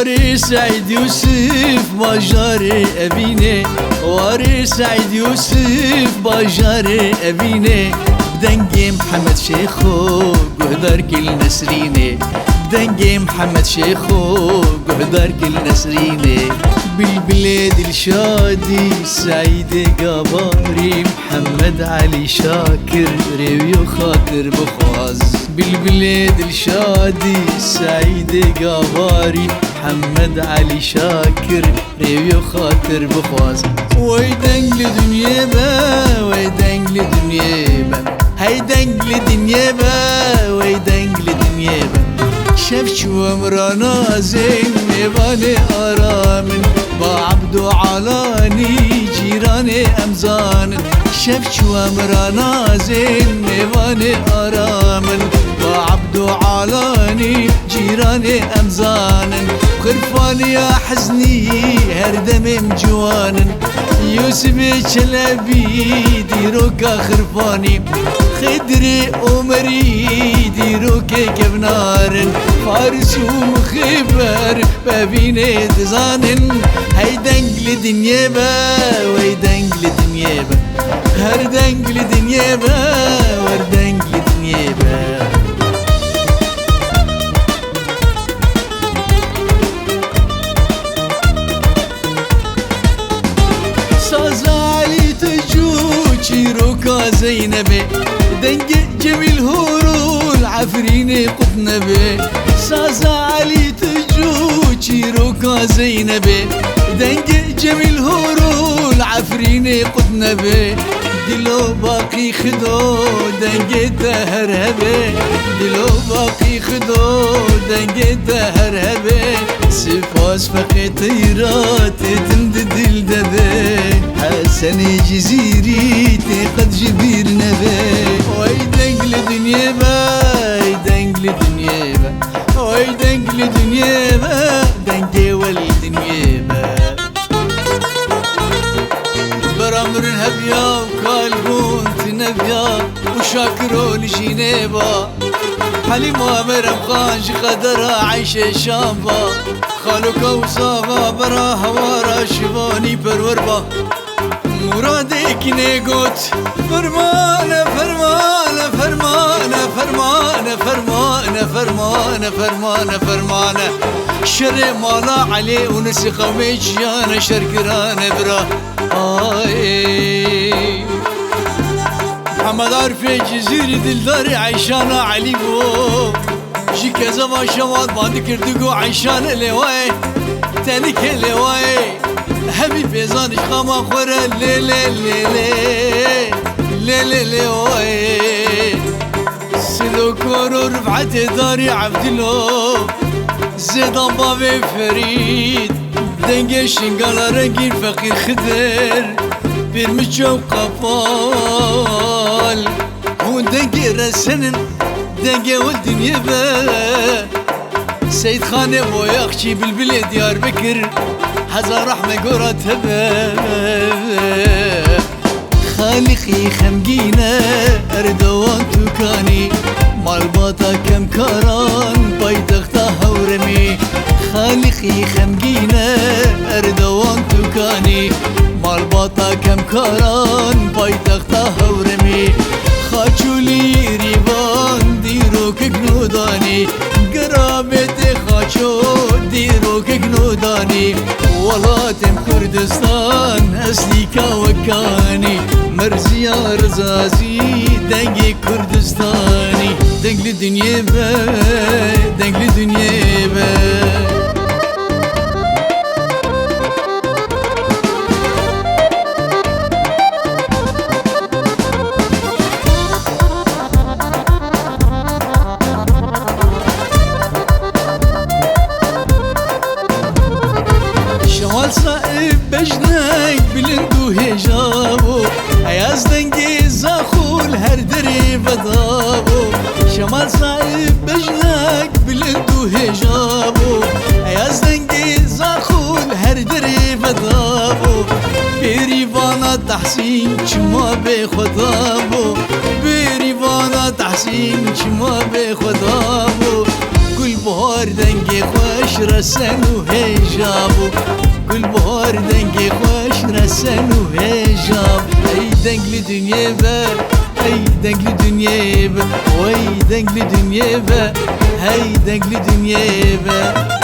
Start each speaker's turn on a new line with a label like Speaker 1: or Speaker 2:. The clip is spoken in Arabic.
Speaker 1: واري سعيد يوسف باجاري أبيني، واري سعيد يوسف باجاري أبيني، بدنجي محمد شيخو قهدر كل نسريني، بدنجي محمد شيخو قهدر كل نسريني، بالبلاد الشادي سعيد قباري محمد علي شاكر ريو خاطر بخواز، بالبلاد الشادي سعيد قباري محمد علي شاكر ريو خاطر بخواز، ويدنج لدنيا با ويدنج لدنيا با هيدنج لدنيا با ويدنج لدنيا با، شاف شو امرانا زين ميباني آرامن بعبدو علاني جيراني أمزان، شاف شو امرانا زين ميباني آرامن بعبدو علاني جيراني أمزان، خرفاني يا حزني هردم مجوان، يوسف شلبي ديروكا خرفاني خدري عمري ديروكي كبنار، فارس ومخبر بابيني دزانن، هيدنج لدنيا با ويدنج لدنيا با هردنج لدنيا با وردنج لدنيا با. سازالي تجو شيروكا زينبي دنج جميل هورول عفريني قطنبي، سازالي تجو شيروكا زينبي دنج جميل هورول عفريني قطنبي، دلو باقي خدو دنج تهرهبي، دلو باقي خدو دنج تهرهبي، سفاس فقيتيرات تنددل دبي، حسن جزيري قد جبير نبي، ويدنج لدنيا با يدنج لدنيا با ويدنج لدنيا با دنج والدنيا با، برامرن هبيا وكالبون تنبيا وشاكرو لجينيبا، حليم وامرم خانج قدرها عيشة شامبا، خالوكا وصابا برا هوارا شباني بروربا، مرادك نيقوت فرمانة فرمانة فرمانة فرمانة فرمانة فرمانة فرمانة فرمانة، شر مالا علي ونسي قومي جيانا شركرانة برا محمد عارفي جزيري دلداري عيشانا علي بو، جي كذا ما شمال باند كردقو عيشانا لواي تانيك لواي، هبي بيزانش خاما خورا لي لي لي لي لي لي لي واي، سلو كورو رفعت داري عبدلو زيدان بابي فريد، دنگه شنگالا رنگین فقیر خدر برمچو قفال، هون دنگه رسنن دنگه والدنيا با، سيد خانه بوياخشي بالبلي ديار بكر هزار رحمة قرات هبا، خالقي خمجينا اردوان توكاني مالباطا كم كاران بايدختا هورمي، خالقي خمجينا اردوان توكاني مالباطا كم كاران بايدختا هورمي، خاچولي ريبان ديروك جنوداني قرابت خاچو ديروك جنوداني، ولاتم كردستان أسليكا وكاني مرزيا رزازي دنگي كردستاني، دنگ لدنيا با دنگ لدنيا با. شمال صائب بجنك بلندو هجابو، عياز دنگي زاخول هر دري بدابو، شمال صائب بجنك بلندو هجابو، عياز دنگي زاخول هر دري بدابو، بريوانا تحسين چما بخدابو، بريوانا تحسين چما بخدابو، كل بهار دنگي خوش رسن و هجابو گل بهار دنگ خوش رسن و هجاب ای دنگل دنیا بر ای دنگل دنیا بر وای دنگل دنیا بر هی دنگل دنیا بر